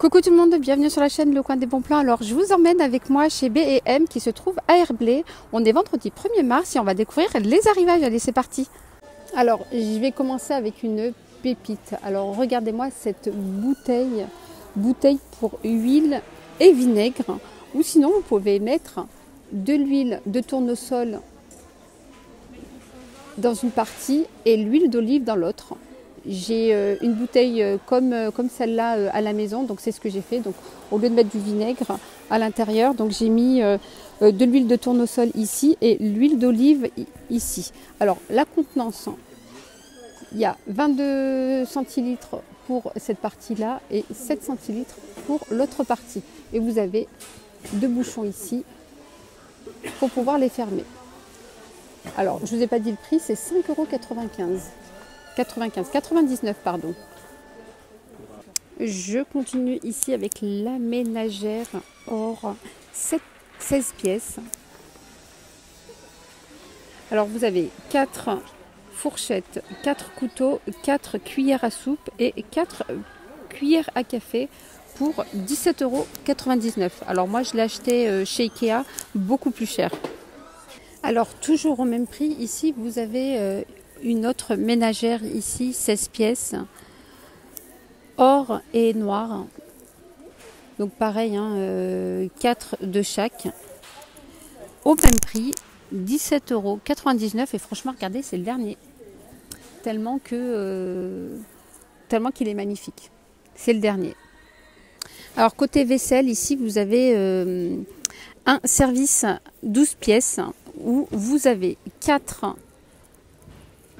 Coucou tout le monde, bienvenue sur la chaîne Le Coin des Bons Plans. Alors je vous emmène avec moi chez B&M qui se trouve à Herblay. On est vendredi 1er mars et on va découvrir les arrivages. Allez, c'est parti. Alors je vais commencer avec une pépite. Alors regardez-moi cette bouteille pour huile et vinaigre. Ou sinon vous pouvez mettre de l'huile de tournesol dans une partie et l'huile d'olive dans l'autre. J'ai une bouteille comme celle-là à la maison, donc c'est ce que j'ai fait. Donc au lieu de mettre du vinaigre à l'intérieur, donc j'ai mis de l'huile de tournesol ici et l'huile d'olive ici. Alors la contenance, il y a 22 centilitres pour cette partie-là et 7 centilitres pour l'autre partie. Et vous avez deux bouchons ici pour pouvoir les fermer. Alors je ne vous ai pas dit le prix, c'est 5,95 €. 99 pardon. Je continue ici avec la ménagère or 16 pièces. Alors vous avez 4 fourchettes, 4 couteaux, 4 cuillères à soupe et 4 cuillères à café pour 17,99 €. Alors moi je l'ai acheté chez Ikea beaucoup plus cher. Alors toujours au même prix, ici vous avez une autre ménagère ici, 16 pièces, or et noir. Donc pareil, 4 de chaque. Au même prix, 17,99 € et franchement regardez, c'est le dernier. Tellement qu'il est magnifique. C'est le dernier. Alors côté vaisselle, ici vous avez un service 12 pièces où vous avez 4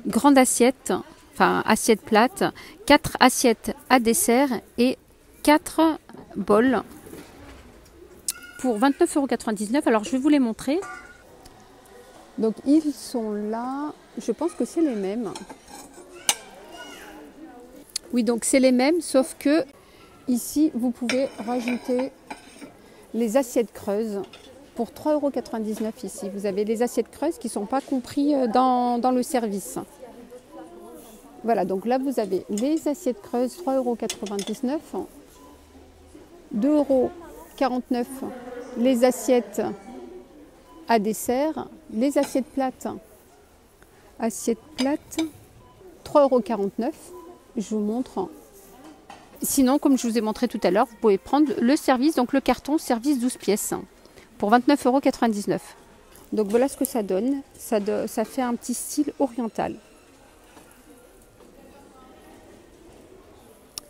grandes assiettes, enfin assiettes plates, 4 assiettes à dessert et 4 bols pour 29,99 €. Alors je vais vous les montrer. Donc ils sont là, je pense que c'est les mêmes. Oui, donc c'est les mêmes, sauf que ici vous pouvez rajouter les assiettes creuses pour 3,99 € ici. Vous avez les assiettes creuses qui ne sont pas compris dans le service. Voilà, donc là vous avez les assiettes creuses, 3,99 €. 2,49 € les assiettes à dessert. Les assiettes plates, 3,49 €. Je vous montre. Sinon, comme je vous ai montré tout à l'heure, vous pouvez prendre le service, donc le carton service 12 pièces pour 29,99 €. Donc voilà ce que ça donne. Ça fait un petit style oriental.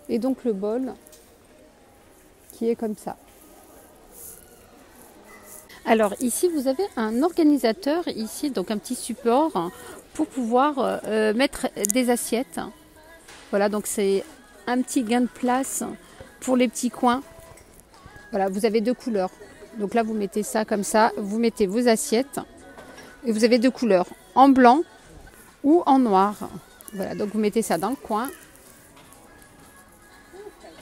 Et donc le bol qui est comme ça. Alors ici vous avez un organisateur ici, donc un petit support pour pouvoir mettre des assiettes. Voilà, donc c'est un petit gain de place pour les petits coins. Voilà, vous avez deux couleurs. Donc là vous mettez ça comme ça, vous mettez vos assiettes et vous avez deux couleurs, en blanc ou en noir. Voilà, donc vous mettez ça dans le coin.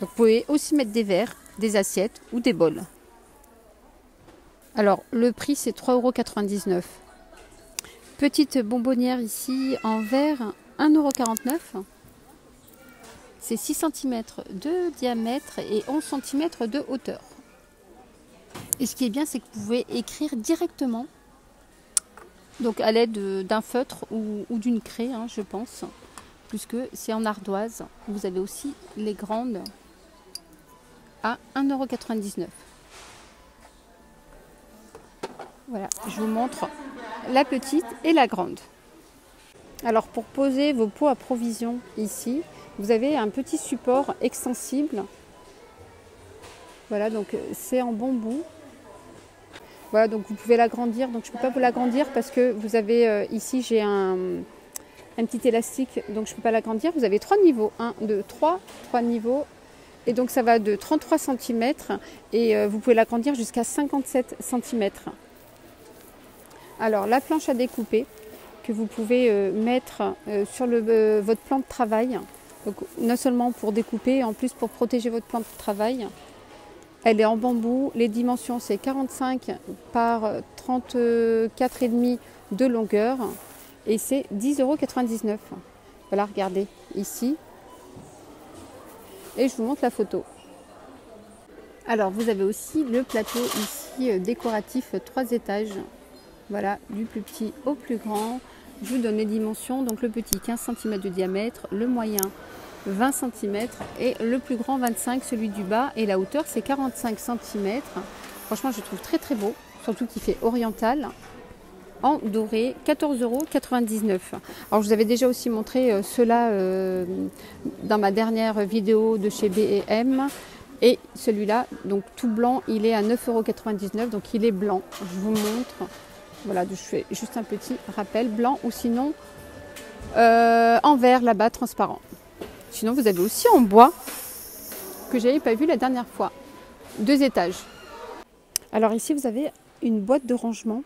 Donc, vous pouvez aussi mettre des verres, des assiettes ou des bols. Alors le prix c'est 3,99 €. Petite bonbonnière ici en verre, 1,49 €. C'est 6 cm de diamètre et 11 cm de hauteur. Et ce qui est bien, c'est que vous pouvez écrire directement, donc à l'aide d'un feutre ou d'une craie, je pense, puisque c'est en ardoise. Vous avez aussi les grandes à 1,99 €. Voilà, je vous montre la petite et la grande. Alors pour poser vos pots à provision ici, vous avez un petit support extensible. Voilà, donc c'est en bambou. Voilà, donc vous pouvez l'agrandir. Donc je ne peux pas vous l'agrandir parce que vous avez ici, j'ai un petit élastique, donc je ne peux pas l'agrandir. Vous avez 3 niveaux, 1, 2, 3 niveaux. Et donc ça va de 33 cm et vous pouvez l'agrandir jusqu'à 57 cm. Alors la planche à découper que vous pouvez mettre sur votre plan de travail. Donc, non seulement pour découper, en plus pour protéger votre plan de travail. Elle est en bambou. Les dimensions, c'est 45 par 34,5 de longueur. Et c'est 10,99 €. Voilà, regardez ici. Et je vous montre la photo. Alors vous avez aussi le plateau ici décoratif 3 étages. Voilà, du plus petit au plus grand. Je vous donne les dimensions. Donc le petit 15 cm de diamètre, le moyen 20 cm et le plus grand 25, celui du bas. Et la hauteur c'est 45 cm. Franchement je trouve très très beau, surtout qu'il fait oriental. En doré, 14,99 €. Alors je vous avais déjà aussi montré cela dans ma dernière vidéo de chez B&M. Et celui-là, donc tout blanc, il est à 9,99 €, donc il est blanc. Je vous montre. Voilà, je fais juste un petit rappel, blanc ou sinon en verre là-bas, transparent. Sinon, vous avez aussi en bois, que j'avais pas vu la dernière fois. 2 étages. Alors ici, vous avez une boîte de rangement.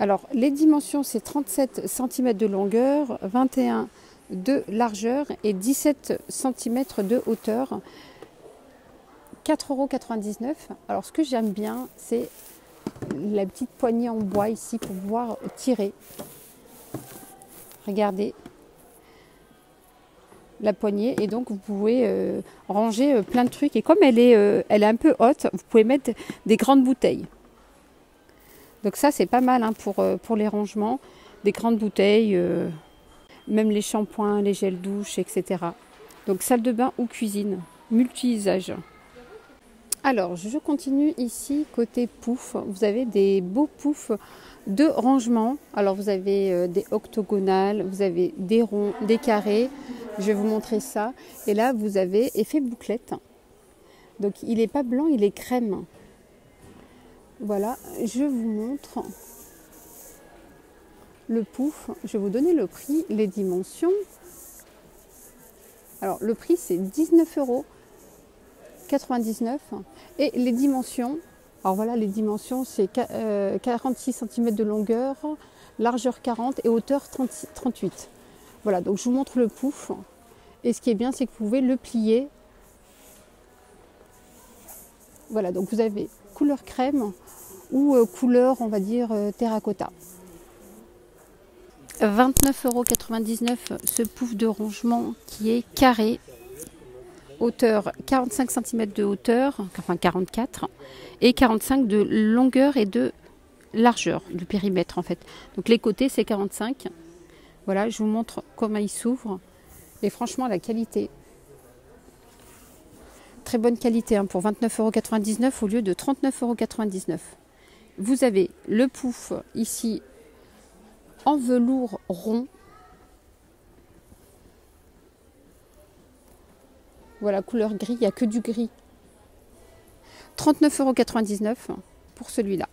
Alors, les dimensions, c'est 37 cm de longueur, 21 de largeur et 17 cm de hauteur. 4,99 €. Alors, ce que j'aime bien, c'est la petite poignée en bois ici pour pouvoir tirer. Regardez la poignée et donc vous pouvez ranger plein de trucs. Et comme elle est un peu haute, vous pouvez mettre des grandes bouteilles. Donc ça c'est pas mal hein, pour les rangements, des grandes bouteilles, même les shampoings, les gels douche, etc. Donc salle de bain ou cuisine, multi-usage. Alors je continue ici côté pouf, vous avez des beaux poufs de rangement. Alors vous avez des octogonales, vous avez des ronds, des carrés, je vais vous montrer ça. Et là vous avez effet bouclette, donc il n'est pas blanc, il est crème. Voilà, je vous montre le pouf, je vais vous donner le prix, les dimensions. Alors le prix c'est 19,99 € et les dimensions, alors voilà les dimensions c'est 46 cm de longueur, largeur 40 et hauteur 38. Voilà, donc je vous montre le pouf et ce qui est bien c'est que vous pouvez le plier. Voilà, donc vous avez couleur crème ou couleur on va dire terracotta. 29,99 € ce pouf de rangement qui est carré, hauteur 45 cm de hauteur, enfin 44, et 45 de longueur et de largeur, du périmètre en fait. Donc les côtés c'est 45. Voilà, je vous montre comment il s'ouvre. Et franchement la qualité, très bonne qualité hein, pour 29,99 € au lieu de 39,99 €. Vous avez le pouf ici en velours rond. Voilà, couleur gris, il n'y a que du gris. 39,99 € pour celui-là.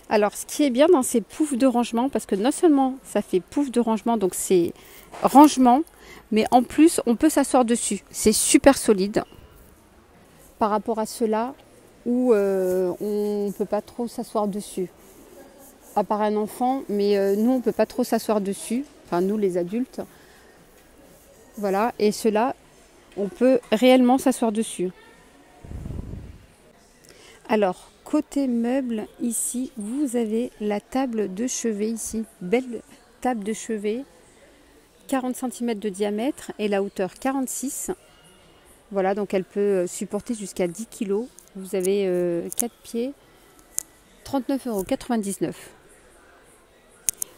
Alors, ce qui est bien dans ces poufs de rangement, parce que non seulement ça fait pouf de rangement, donc c'est rangement, mais en plus, on peut s'asseoir dessus. C'est super solide par rapport à ceux-là où on ne peut pas trop s'asseoir dessus. À part un enfant, mais nous, on ne peut pas trop s'asseoir dessus. Enfin, nous, les adultes. Voilà, et ceux-là, on peut réellement s'asseoir dessus. Alors, côté meuble, ici, vous avez la table de chevet ici. Belle table de chevet, 40 cm de diamètre et la hauteur 46. Voilà, donc elle peut supporter jusqu'à 10 kg. Vous avez 4 pieds, 39,99 €.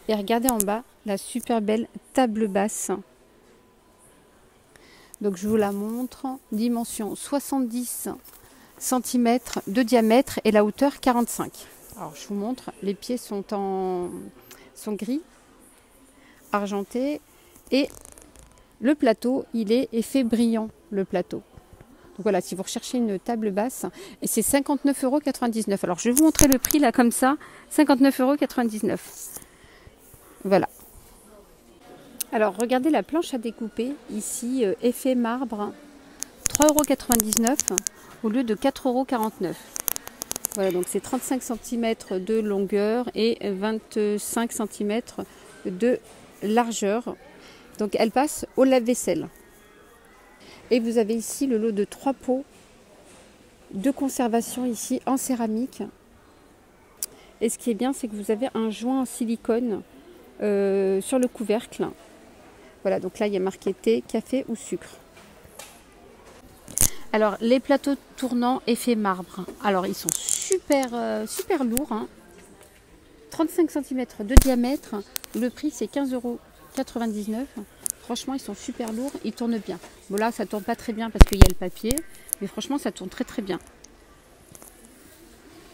Et regardez en bas, la super belle table basse. Donc je vous la montre. Dimension 70 cm de diamètre et la hauteur 45. Alors je vous montre, les pieds sont gris, argentés. Et le plateau, il est effet brillant, le plateau. Donc voilà, si vous recherchez une table basse, et c'est 59,99 €. Alors je vais vous montrer le prix là comme ça, 59,99 €. Voilà. Alors regardez la planche à découper, ici effet marbre, 3,99 € au lieu de 4,49 €. Voilà, donc c'est 35 cm de longueur et 25 cm de largeur. Donc elle passe au lave-vaisselle. Et vous avez ici le lot de 3 pots de conservation ici en céramique. Et ce qui est bien, c'est que vous avez un joint en silicone sur le couvercle. Voilà, donc là, il y a marqué thé, café ou sucre. Alors, les plateaux tournants effet marbre. Alors, ils sont super lourds. Hein. 35 cm de diamètre. Le prix, c'est 15,99 €. Franchement, ils sont super lourds. Ils tournent bien. Bon, là, ça tourne pas très bien parce qu'il y a le papier. Mais franchement, ça tourne très bien.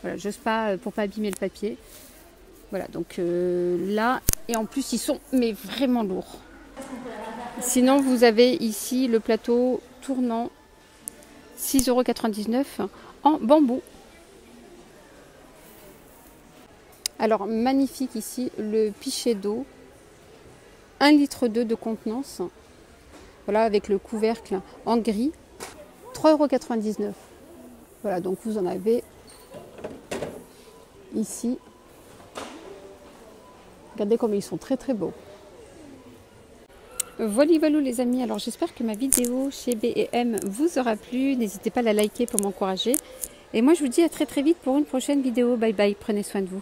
Voilà, j'ose pas pour pas abîmer le papier. Voilà, donc là, et en plus, ils sont mais vraiment lourds. Sinon, vous avez ici le plateau tournant 6,99 € en bambou. Alors, magnifique ici, le pichet d'eau. 1,2 litre de contenance. Voilà, avec le couvercle en gris. 3,99 €. Voilà, donc vous en avez ici. Regardez comme ils sont très beaux. Voilà les amis, alors j'espère que ma vidéo chez B&M vous aura plu. N'hésitez pas à la liker pour m'encourager. Et moi je vous dis à très vite pour une prochaine vidéo. Bye bye, prenez soin de vous.